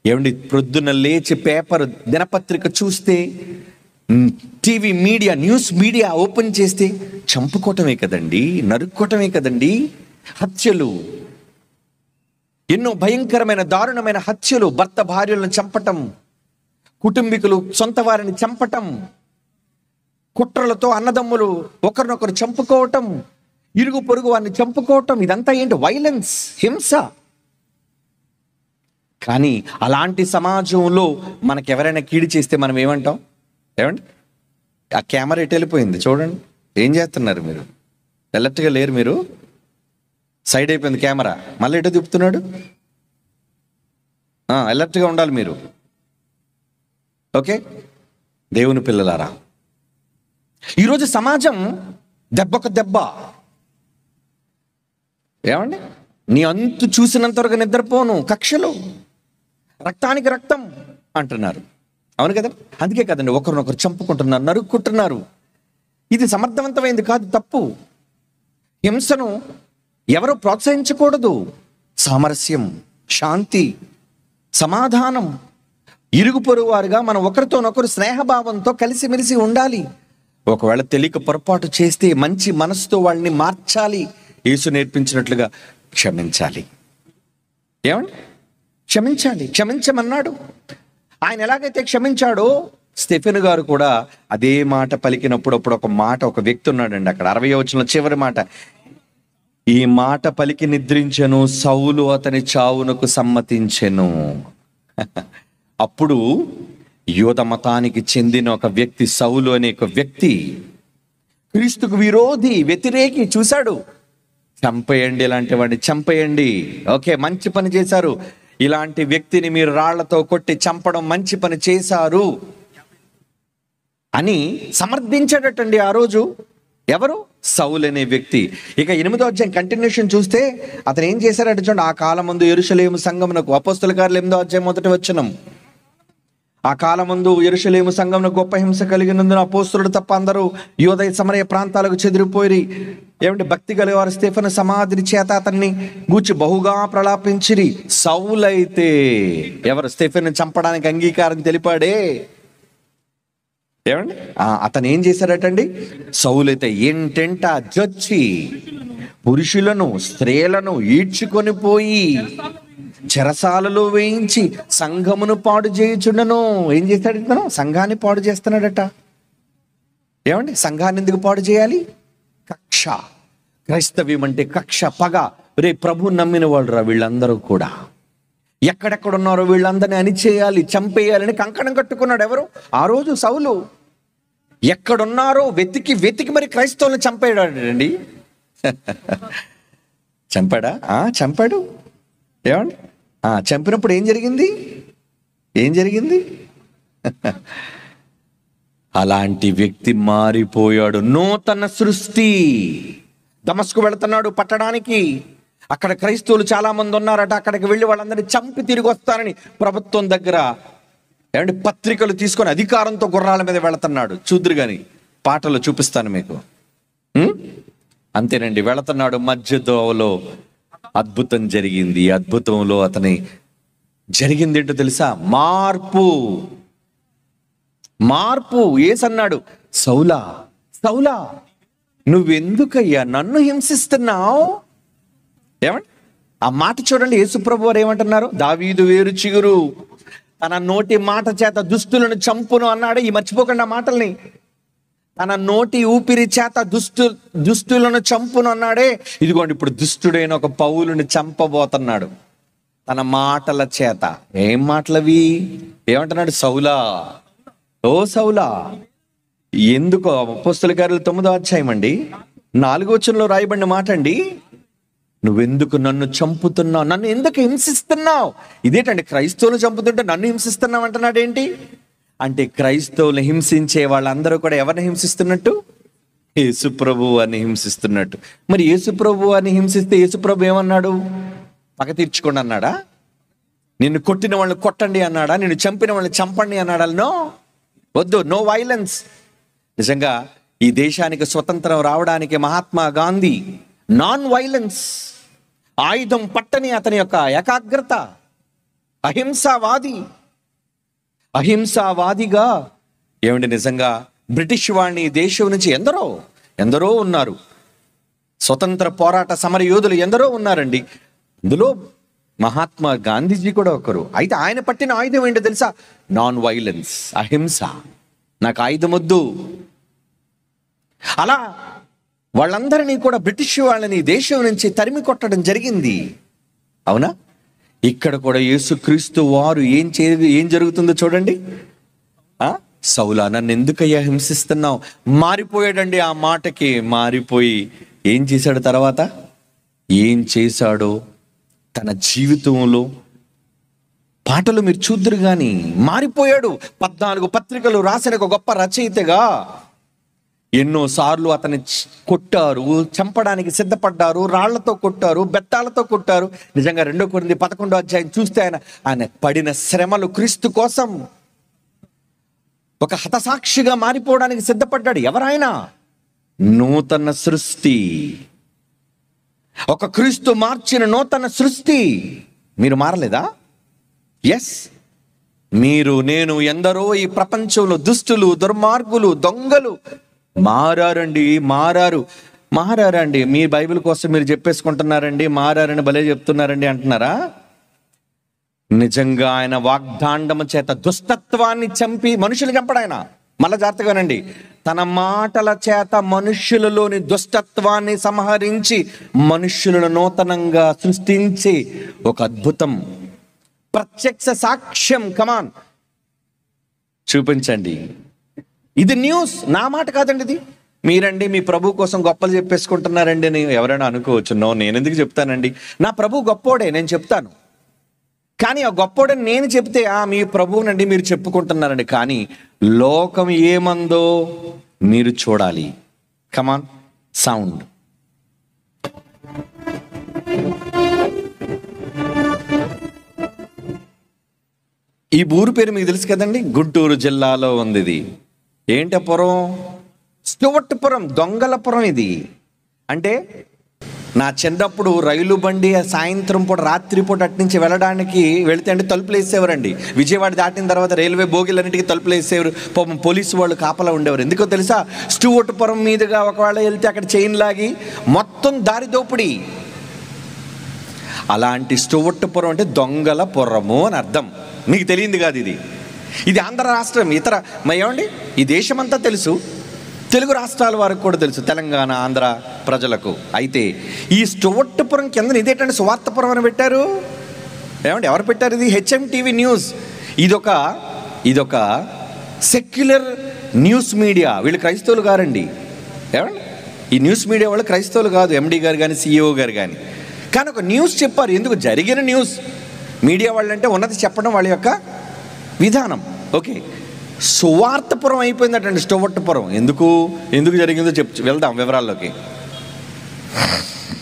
ఏమండి, ప్రొద్దున లేచి పేపర్ దినపత్రిక చూస్తే, TV media, news media open చేస్తే చంపుకోవటమే కదండి, నరుక్కోవటమే కదండి. హత్యలు, ఎన్నో భయంకరమైన దారుణమైన హత్యలు, భర్త భార్యలను చంపటం, కుటుంబీకులు సొంత వారిని చంపటం, కుట్రలతో అన్నదమ్ములు ఒకరినొకరు చంపుకోవటం, ఇరుగు పొరుగు వారిని చంపుకోవటం, ఇదంతా ఏంటి? వైలెన్స్, హింస. కానీ అలాంటి సమాజంలో మనకెవరైనా కీడు చేస్తే మనం ఏమంటాం? ఏమండి, ఆ కెమెరా ఎటు వెళ్ళిపోయింది చూడండి, ఏం చేస్తున్నారు మీరు? ఎలర్ట్గా లేరు మీరు, సైడ్ అయిపోయింది కెమెరా, మళ్ళీ ఎటు తిప్పుతున్నాడు. అలర్ట్గా ఉండాలి మీరు. ఓకే, దేవుని పిల్లలారా, ఈరోజు సమాజం దెబ్బకు దెబ్బ. ఏమండి, నీ అంతు చూసినంత వరకు నిద్రపోను, కక్షలు, రక్తానికి రక్తం అంటున్నారు. అవును కదా, అందుకే కదండి ఒకరినొకరు చంపుకుంటున్నారు, నరుక్కుంటున్నారు. ఇది సమర్థవంతమైంది కాదు, తప్పు. హింసను ఎవరు ప్రోత్సహించకూడదు. సామరస్యం, శాంతి, సమాధానం, ఇరుగు పొరుగు వారుగా మనం ఒకరితోనొకరు స్నేహభావంతో కలిసిమెలిసి ఉండాలి. ఒకవేళ తెలియక పొరపాటు చేస్తే మంచి మనసుతో వాళ్ళని మార్చాలి. యేసు నేర్పించినట్లుగా క్షమించాలి. ఏమండి, క్షమించాలి, క్షమించమన్నాడు. ఆయన ఎలాగైతే క్షమించాడో, స్టెఫెను గారు కూడా అదే మాట పలికినప్పుడు అప్పుడు ఒక మాట, ఒక వ్యక్తి ఉన్నాడండి అక్కడ 60వ వచనంలో చివరి మాట, ఈ మాట పలికి నిద్రించెను, సౌలు అతని చావునకు సమ్మతించెను. అప్పుడు యూద మతానికి చెందిన ఒక వ్యక్తి, సౌలు అనే ఒక వ్యక్తి, క్రీస్తుకు విరోధి, వ్యతిరేకి చూశాడు. చంపేయండి, ఇలాంటి వాడిని చంపేయండి. ఓకే, మంచి పని చేశారు, ఇలాంటి వ్యక్తిని మీరు రాళ్లతో కొట్టి చంపడం మంచి పని చేశారు అని సమర్థించాడటండి ఆ రోజు. ఎవరు? సౌలు అనే వ్యక్తి. ఇక 8వ అధ్యాయం కంటిన్యూషన్ చూస్తే అతను ఏం చేశారట చూడండి. ఆ కాలమందు యెరూషలేము సంఘమునకు, అపోస్తల కార్యాలు 8వ అధ్యాయం 1వ వచనం, ఆ కాలమందు యెరూషలేము సంఘమునకు గొప్ప హింస కలిగినందున అపోస్తలుడు తప్ప అందరూ యూదయ సమరయ ప్రాంతాలకు చెదిరిపోయి, ఏమంటే భక్తి కలివారు స్టెఫెను సమాధి చేత అతన్ని గూర్చి బహుగా ప్రలాపించిరి. సౌలైతే, ఎవరు? స్టెఫెను చంపడానికి అంగీకారం తెలిపాడే, ఏమండి, అతను ఏం చేశారటండి? సౌలైతే ఏంటంట జొచ్చి పురుషులను స్త్రీలను ఈడ్చుకొని పోయి చెరసాలలో వేయించి సంఘమును పాడు చేయుచుండను. ఏం చేస్తాడు ఇతను? సంఘాన్ని పాడు చేస్తున్నాడట. ఏమండి, సంఘాన్ని ఎందుకు పాడు చేయాలి? కక్ష. క్రైస్తవ్యం అంటే కక్ష, పగ. రే ప్రభు నమ్మిన వాళ్ళు రా వీళ్ళందరూ కూడా, ఎక్కడెక్కడున్నారో వీళ్ళందరినీ అణిచేయాలి, చంపేయాలని కంకణం కట్టుకున్నాడు. ఎవరు? ఆ రోజు సౌలు. ఎక్కడున్నారో వెతికి వెతికి మరి క్రైస్తవులను చంపాడండి. చంపాడా? చంపాడు. ఏమండి, చంపినప్పుడు ఏం జరిగింది? అలాంటి వ్యక్తి మారిపోయాడు. నూతన సృష్టి. దమస్కు వెళుతున్నాడు పట్టడానికి. అక్కడ క్రైస్తవులు చాలా మంది ఉన్నారట. అక్కడికి వెళ్ళి వాళ్ళందరినీ చంపి తిరిగి వస్తారని ప్రభుత్వం దగ్గర పత్రికలు తీసుకొని అధికారంతో గుర్రాల మీద వెళుతున్నాడు. చూద్దురు గాని పాటలు చూపిస్తాను మీకు. అంతేనండి, వెళుతున్నాడు. మధ్య దోవలో అద్భుతం జరిగింది. అద్భుతంలో అతని జరిగింది ఏంటో తెలుసా? మార్పు. యేసన్నాడు, సౌలా సౌలా నువ్వెందుకయ్యా నన్ను హింసిస్తున్నావు? ఏమండి ఆ మాట చూడండి. యేసుప్రభు వారు ఏమంటున్నారు? దావీదు వేరు చిగురు, తన నోటి మాట చేత దుష్టులను చంపును అన్నాడు. ఈ మర్చిపోకండి ఆ మాటల్ని. తన నోటి ఊపిరి చేత దుష్టులను చంపును అన్నాడే. ఇదిగోండి ఇప్పుడు దుష్టుడైన ఒక పౌలుని చంపబోతున్నాడు తన మాటల చేత. ఏం మాటలవి? ఏమంటున్నాడు? సౌలా, ఓ సౌలా. ఎందుకో అపోస్తలుల కార్యాలు 9వ అధ్యాయం అండి 4వ వచనంలో రాయబడిన మాట అండి. నువ్వెందుకు నన్ను చంపుతున్నావు? నన్ను ఎందుకు హింసిస్తున్నావు? ఇదేంటండి, క్రైస్తవులు చంపుతుంటే నన్ను హింసిస్తున్నావు అంటున్నాడు ఏంటి? అంటే క్రైస్తవులు హింసించే వాళ్ళందరూ కూడా ఎవరిని హింసిస్తున్నట్టు? యేసుప్రభు అని హింసిస్తున్నట్టు. మరి యేసుప్రభు అని హింసిస్తే యేసుప్రభు ఏమన్నాడు? పగ తీర్చుకోండి అన్నాడా? నిన్ను కొట్టిన వాళ్ళని కొట్టండి అన్నాడా? నిన్ను చంపిన వాళ్ళని చంపండి అన్నాడా? నో, వద్దు, నో వైలెన్స్. నిజంగా ఈ దేశానికి స్వతంత్రం రావడానికి మహాత్మా గాంధీ నాన్ వైలెన్స్, ఆయుధం పట్టని అతని యొక్క ఏకాగ్రత, అహింసావాదిగా ఏమండి నిజంగా బ్రిటిష్ వాడిని దేశం నుంచి ఎందరో ఉన్నారు. స్వతంత్ర పోరాట సమర యోధులు ఎందరో ఉన్నారండి. అందులో మహాత్మా గాంధీజీ కూడా ఒకరు. అయితే ఆయన పట్టిన ఆయుధం ఏంటో తెలుసా? నాన్ వైలెన్స్, అహింస. నాకు ఆయుధం వద్దు. అలా వాళ్ళందరినీ కూడా బ్రిటిష్ వాళ్ళని దేశం నుంచి తరిమి కొట్టడం జరిగింది. అవునా? ఇక్కడ కూడా యేసుక్రీస్తు వారు ఏం జరుగుతుందో చూడండి. సౌలా నన్ను ఎందుకయ్యా హింసిస్తున్నావు? మారిపోయాడండి. ఆ మాటకి మారిపోయి ఏం చేశాడు? తర్వాత ఏం చేశాడో తన జీవితంలో పాటలు మీరు చూద్దరు కానీ మారిపోయాడు. 14 పత్రికలు రాసిన ఒక గొప్ప రచయితగా ఎన్నోసార్లు అతన్ని కొట్టారు, చంపడానికి సిద్ధపడ్డారు, రాళ్లతో కొట్టారు, బెత్తాలతో కొట్టారు. నిజంగా 2 కొరింథీ 11వ అధ్యాయం చూస్తే ఆయన పడిన శ్రమలు క్రీస్తు కోసం ఒక హతసాక్షిగా మారిపోవడానికి సిద్ధపడ్డాడు. ఎవరైనా నూతన సృష్టి, ఒక క్రీస్తు మార్చిన నూతన సృష్టి. మీరు మారలేదా? ఎస్, మీరు, నేను, ఎందరో ఈ ప్రపంచంలో దుష్టులు, దుర్మార్గులు, దొంగలు మారారండి. మీ బైబిల్ కోసం మీరు చెప్పేసుకుంటున్నారండి, మారారని భలే చెప్తున్నారండి అంటున్నారా? నిజంగా ఆయన వాగ్దాండము చేత దుష్టత్వాన్ని చంపి, మనుషులు చంపడు ఆయన. మళ్ళా జాగ్రత్తగానండి, తన మాటల చేత మనుష్యులలోని దుష్టత్వాన్ని సంహరించి మనుష్యులను నూతనంగా సృష్టించి ఒక అద్భుతం, ప్రత్యక్ష సాక్ష్యం. కమాన్, చూపించండి. ఇది న్యూస్, నా మాట కాదండి ఇది. మీరండి మీ ప్రభు కోసం గొప్పలు చెప్పేసుకుంటున్నారండి అని ఎవరైనా అనుకోవచ్చు. నో, నేను ఎందుకు చెప్తానండి? నా ప్రభు గొప్పోడే, నేను చెప్తాను. కానీ ఆ గొప్పోడని నేను చెప్తే మీ ప్రభువునండి మీరు చెప్పుకుంటున్నారండి. కానీ లోకం ఏమందో మీరు చూడాలి. కమాన్, సౌండ్. ఈ ఊరు పేరు మీకు తెలుసు కదండి, గుంటూరు జిల్లాలో ఉంది. ఇది ఏంటి పురం? స్టూవర్ట్పురం, దొంగలపురం. ఇది అంటే నా చిన్నప్పుడు రైలు బండి సాయంత్రం పూట, రాత్రిపూట అట్నుంచి వెళ్ళడానికి వెళితే అంటే తలుపులు వేసేవారండి. విజయవాడ దాటిన తర్వాత రైల్వే బోగిలన్నిటికీ తలుపులు వేసేవారు. పోలీసు వాళ్ళు కాపలా ఉండేవారు. ఎందుకో తెలుసా? స్టూవర్ట్పురం మీదుగా ఒకవేళ వెళ్తే అక్కడ చైన్ లాగి మొత్తం దారి దోపిడీ. అలాంటి స్టూవర్ట్పురం అంటే దొంగలపురము అని అర్థం. మీకు తెలియంది కాదు ఇది ఆంధ్ర రాష్ట్రం. ఏమండి, ఈ దేశమంతా తెలుసు, తెలుగు రాష్ట్రాల వారికి కూడా తెలుసు, తెలంగాణ, ఆంధ్ర ప్రజలకు. అయితే ఈ స్టూవర్ట్పురం కింద ఇదేంటంటే సువార్తపురం అని పెట్టారు. ఏమండి, ఎవరు పెట్టారు ఇది? HMTV news. ఇదొక సెక్యులర్ న్యూస్ మీడియా. వీళ్ళు క్రైస్తవులు గారండి. ఏమండి, ఈ న్యూస్ మీడియా వాళ్ళు క్రైస్తవులు కాదు, MD గారు కానీ CEO గారు కానీ. కానీ ఒక న్యూస్ చెప్పారు. ఎందుకు? జరిగిన న్యూస్. మీడియా వాళ్ళంటే ఉన్నది చెప్పడం వాళ్ళ యొక్క విధానం. ఓకే, సువార్తపురం అయిపోయిందటండి స్టోవర్ట్పురం. ఎందుకు జరిగిందో వెళ్దాం వివరాల్లోకి.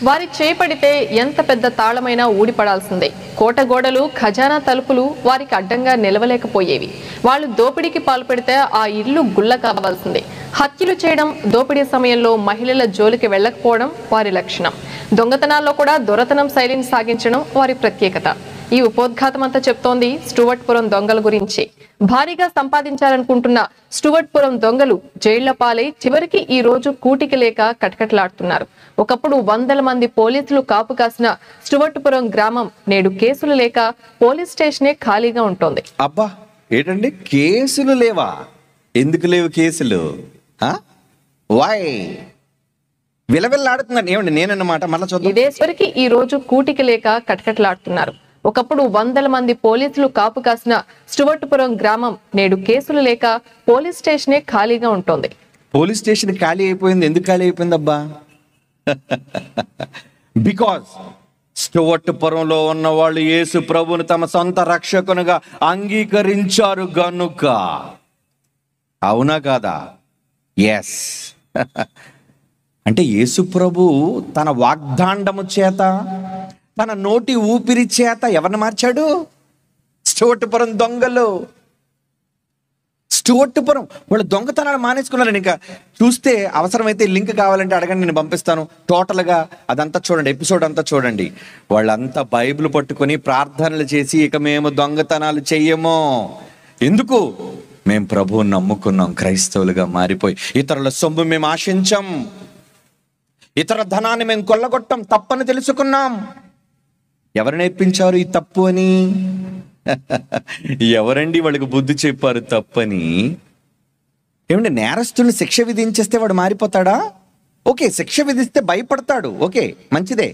వారి చేపడితే ఎంత పెద్ద తాళమైనా ఊడిపడాల్సిందే. కోట గోడలు, ఖజానా తలుపులు వారికి అడ్డంగా నిలవలేకపోయేవి. వాళ్ళు దోపిడీకి పాల్పడితే ఆ ఇల్లు గుల్ల కావాల్సిందే. హత్యలు చేయడం, దోపిడీ సమయంలో మహిళల జోలికి వెళ్ళకపోవడం వారి లక్షణం. దొంగతనాల్లో కూడా దొరతనం శైలిని సాగించడం వారి ప్రత్యేకత. ఈ ఉపోద్ఘాతం అంతా చెప్తోంది స్టూవర్ట్పురం దొంగల గురించి. భారీగా సంపాదించాలనుకుంటున్న స్టూవర్ట్పురం దొంగలు జైళ్ల పాలై చివరికి ఈ రోజు కూటికి లేక కటకటలాడుతున్నారు. ఒకప్పుడు 100 మంది పోలీసులు కాపు కాసిన స్టూవర్ట్పురం గ్రామం నేడు కేసులు లేక పోలీస్ స్టేషనే ఖాళీగా ఉంటోంది. అబ్బా, ఏంటండి కేసులు లేవా? ఎందుకు లేవు కేసులు? వై విలవిల్లాడుతున్నాను ఏమండి నేనన్నమాట. మళ్ళీ చూద్దాం. ఇదేశ్వరికి ఈ రోజు కూటికి లేక కటకటలాడుతున్నారు. ఒకప్పుడు 100 మంది పోలీసులు కాపు కాసిన స్టూవర్ట్పురం గ్రామం నేడు కేసులు లేక పోలీస్ స్టేషనే ఖాళీగా ఉంటోంది. పోలీస్ స్టేషన్ ఖాళీ అయిపోయింది. ఎందుకు ఖాళీ అయిపోయింది అబ్బా? బికాజ్ స్టూవర్ట్పురంలో ఉన్న వాళ్ళు యేసు ప్రభువును తమ సొంత రక్షకునిగా అంగీకరించారు గనుక. అవునా కాదా? ఎస్. అంటే యేసు ప్రభు తన వాగ్దాండము చేత, తన నోటి ఊపిరి చేత ఎవరిని మార్చాడు? స్టూవర్ట్పురం దొంగలు. స్టూవర్ట్పురం వాళ్ళు దొంగతనాలు మానేసుకున్నారు. ఇంకా చూస్తే అవసరమైతే లింక్ కావాలంటే అడగండి, నేను పంపిస్తాను. టోటల్గా అదంతా చూడండి, ఎపిసోడ్ అంతా చూడండి. వాళ్ళంతా బైబిల్ పట్టుకొని ప్రార్థనలు చేసి ఇక మేము దొంగతనాలు చెయ్యము. ఎందుకు? మేము ప్రభువుని నమ్ముకున్నాం, క్రైస్తవులుగా మారిపోయి ఇతరుల సొమ్ము మేము ఆశించాం, ఇతర ధనాన్ని మేము కొల్లగొట్టం, తప్పని తెలుసుకున్నాం. ఎవరు నేర్పించారు ఈ తప్పు అని? ఎవరండి వాళ్ళకి బుద్ధి చెప్పారు తప్పని? ఏమంటే నేరస్తుని శిక్ష విధించేస్తే వాడు మారిపోతాడా? ఓకే, శిక్ష విధిస్తే భయపడతాడు, ఓకే మంచిదే.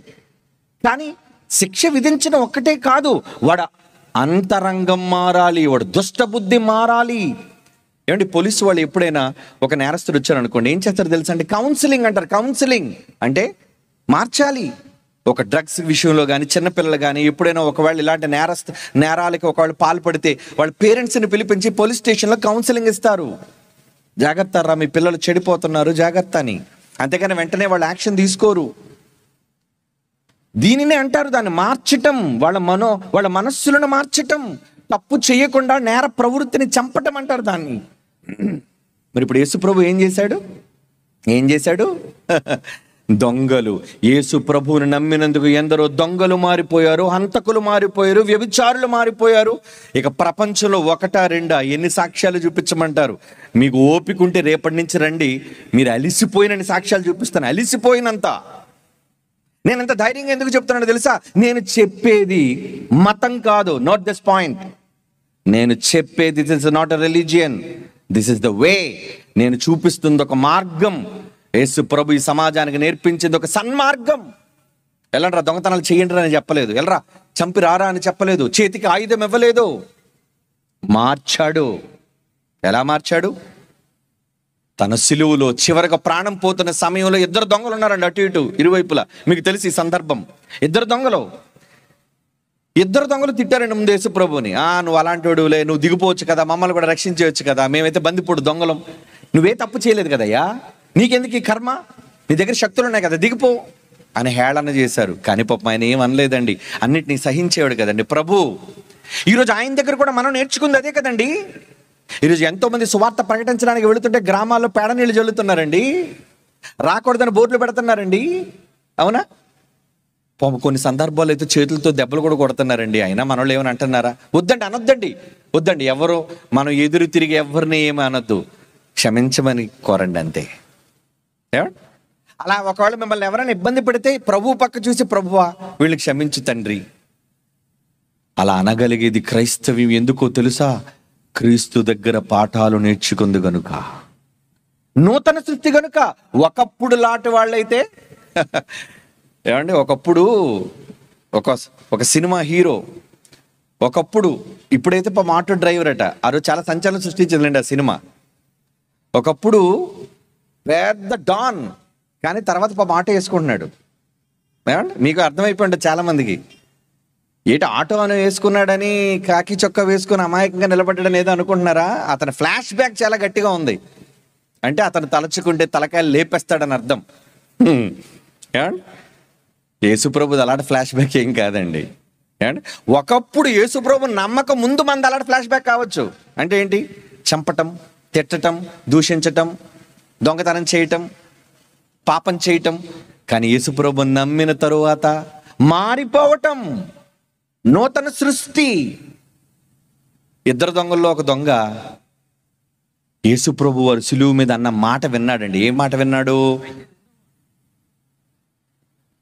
కానీ శిక్ష విధించడం ఒక్కటే కాదు, వాడు అంతరంగం మారాలి, వాడు దుష్ట బుద్ధి మారాలి. ఏమంటే పోలీసు వాళ్ళు ఎప్పుడైనా ఒక నేరస్తుడు వచ్చారు అనుకోండి, ఏం చేస్తారు తెలుసా అండి? కౌన్సిలింగ్ అంటారు. కౌన్సిలింగ్ అంటే మార్చాలి. ఒక డ్రగ్స్ విషయంలో కానీ, చిన్నపిల్లలు కానీ ఎప్పుడైనా ఒకవేళ ఇలాంటి నేరాలకి ఒకవేళ పాల్పడితే వాళ్ళ పేరెంట్స్ని పిలిపించి పోలీస్ స్టేషన్లో కౌన్సిలింగ్ ఇస్తారు. జాగ్రత్త రా, మీ పిల్లలు చెడిపోతున్నారు జాగ్రత్త అని. అంతేగాని వెంటనే వాళ్ళు యాక్షన్ తీసుకోరు. దీనినే అంటారు, దాన్ని మార్చటం, వాళ్ళ మనస్సులను మార్చటం, తప్పు చేయకుండా నేర ప్రవృత్తిని చంపటం అంటారు దాన్ని. మరి ఇప్పుడు యేసు ప్రభు ఏం చేశాడు? దొంగలు యేసు ప్రభువుని నమ్మినందుకు ఎందరో దొంగలు మారిపోయారు, హంతకులు మారిపోయారు, వ్యభిచారులు మారిపోయారు. ఇక ప్రపంచంలో 1-2 ఎన్ని సాక్ష్యాలు చూపించమంటారు? మీకు ఓపిక ఉంటే రేపటి నుంచి రండి, మీరు అలిసిపోయినని సాక్ష్యాలు చూపిస్తాను. అలిసిపోయినంత. నేను ఎంత ధైర్యంగా ఎందుకు చెప్తున్నానో తెలుసా? నేను చెప్పేది మతం కాదు, నాట్ దిస్ పాయింట్. నేను చెప్పేది this is not a religion, this is the way. నేను చూపిస్తుంది ఒక మార్గం. యేసు ప్రభు ఈ సమాజానికి నేర్పించింది ఒక సన్మార్గం. వెళ్ళండ్రా దొంగతనాలు చేయండి అని చెప్పలేదు, వెళ్ళరా చంపి రారా అని చెప్పలేదు, చేతికి ఆయుధం ఇవ్వలేదు. మార్చాడు. ఎలా మార్చాడు? తన సిలువలో చివరిగా ప్రాణం పోతున్న సమయంలో 2 దొంగలు ఉన్నారండి అటు ఇటు ఇరువైపులా. మీకు తెలిసి ఈ సందర్భం. 2 దొంగలు తిట్టారండి ముందు యేసు ప్రభుని. నువ్వు అలాంటి వాడులే, నువ్వు దిగిపోవచ్చు కదా, మమ్మల్ని కూడా రక్షించవచ్చు కదా, మేమైతే బందిపోడు దొంగలం, నువ్వే తప్పు చేయలేదు కదయ్యా, నీకెందుకు ఈ కర్మ, నీ దగ్గర శక్తులు ఉన్నాయి కదా, దిగిపో అని హేళన చేశారు. కానీ పాపం ఆయన ఏం అనలేదండి, అన్నిటినీ సహించేవాడు కదండి ప్రభు. ఈరోజు ఆయన దగ్గర కూడా మనం నేర్చుకుంది అదే కదండి. ఈరోజు ఎంతో మంది సువార్త ప్రకటించడానికి వెళుతుంటే గ్రామాల్లో పేడ నీళ్ళు జల్లుతున్నారండి, రాకూడదని బోర్డులు పెడుతున్నారండి. అవునా? కొన్ని సందర్భాలు అయితే చేతులతో దెబ్బలు కూడా కొడుతున్నారండి. అయినా మనోళ్ళు ఏమని అంటున్నారా? వద్దండి ఎవరు మనం ఎదురు తిరిగి ఎవరిని ఏమి అనొద్దు, క్షమించమని కోరండి అంతే. అలా ఒకవేళ మిమ్మల్ని ఎవరైనా ఇబ్బంది పెడితే ప్రభు పక్క చూసి, ప్రభువా వీళ్ళని క్షమించు తండ్రి. అలా అనగలిగేది క్రైస్తవ్యం. ఎందుకో తెలుసా? క్రీస్తు దగ్గర పాఠాలు నేర్చుకుంది గనుక, నూతన సృష్టి గనుక. ఒకప్పుడు లాంటి వాళ్ళైతే ఏమండి, ఒకప్పుడు ఒక సినిమా హీరో, ఒకప్పుడు, ఇప్పుడైతే ఆటో డ్రైవర్ అట. ఆ రోజు చాలా సంచలనం సృష్టించిందండి ఆ సినిమా. ఒకప్పుడు పెద్ద డాన్, కానీ తర్వాత ఆటో వేసుకుంటున్నాడు. ఏమండి, మీకు అర్థమైపోయింది చాలా మందికి. ఏటి ఆటో అని వేసుకున్నాడని కాకి చొక్కా వేసుకుని అమాయకంగా నిలబడ్డాడని ఏదో అనుకుంటున్నారా? అతని ఫ్లాష్ బ్యాక్ చాలా గట్టిగా ఉంది. అంటే అతను తలచుకుంటే తలకాయలు లేపేస్తాడని అర్థం. యేసుప్రభుది అలాంటి ఫ్లాష్ బ్యాక్ ఏం కాదండి. ఒకప్పుడు యేసుప్రభు నమ్మకం ముందు మనది అలాంటి ఫ్లాష్ బ్యాక్ కావచ్చు. అంటే ఏంటి? చంపటం, తిట్టటం, దూషించటం, దొంగతనం చేయటం, పాపం చేయటం. కానీ యేసుప్రభు నమ్మిన తరువాత మారిపోవటం, నూతన సృష్టి. ఇద్దరు దొంగల్లో ఒక దొంగ యేసుప్రభు వారు సిలువ మీద అన్న మాట విన్నాడండి. ఏం మాట విన్నాడు?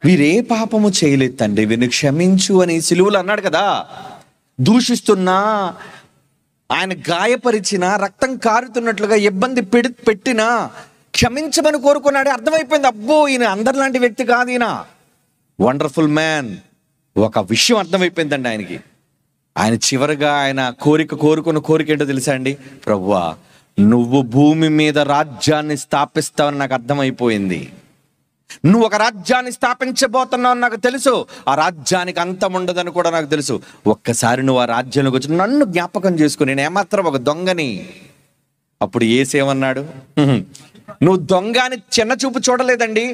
వీరే పాపము చేయలేదు తండ్రి, వీరిని క్షమించు అని సిలువలో అన్నాడు కదా. దూషిస్తున్నా, ఆయన గాయపరిచినా, రక్తం కారుతున్నట్లుగా ఇబ్బంది పెట్టినా క్షమించమని కోరుకున్నాడు. అర్థమైపోయింది, అబ్బో ఈయన అందరిలాంటి వ్యక్తి కాదు, ఈయన వండర్ఫుల్ మ్యాన్. ఒక విషయం అర్థమైపోయిందండి ఆయనకి. ఆయన చివరిగా ఆయన కోరుకున్న కోరిక ఏంటో తెలుసా అండి? ప్రభువా, నువ్వు భూమి మీద రాజ్యాన్ని స్థాపిస్తావని నాకు అర్థమైపోయింది. నువ్వు ఒక రాజ్యాన్ని స్థాపించబోతున్నావు నాకు తెలుసు. ఆ రాజ్యానికి అంతం ఉండదని కూడా నాకు తెలుసు. ఒక్కసారి నువ్వు ఆ రాజ్యంలోకి వచ్చి నన్ను జ్ఞాపకం చేసుకుని, నేను ఏమాత్రం ఒక దొంగని. అప్పుడు యేసేమన్నాడు? నువ్వు దొంగ అని చిన్న చూపు చూడలేదండి.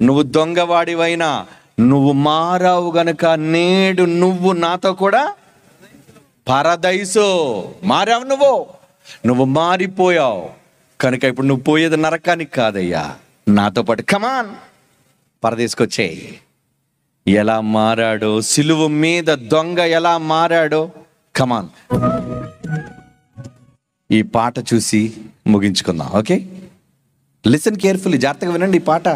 నువ్వు దొంగవాడివైనా నువ్వు మారావు గనుక నేడు నువ్వు నాతో కూడా పరదైసు. మారావు, నువ్వు మారిపోయావు కనుక ఇప్పుడు నువ్వు పోయేది నరకానికి కాదయ్యా, నాతో పాటు కమాన్ పరదేసుకొచ్చేయి. ఎలా మారాడో, సిలువ మీద దొంగ ఎలా మారాడో, కమాన్. ఈ పాట చూసి ముగించుకుందాం. ఓకే, లిసన్ కేర్ఫుల్లీ, జాగ్రత్తగా వినండి ఈ పాట.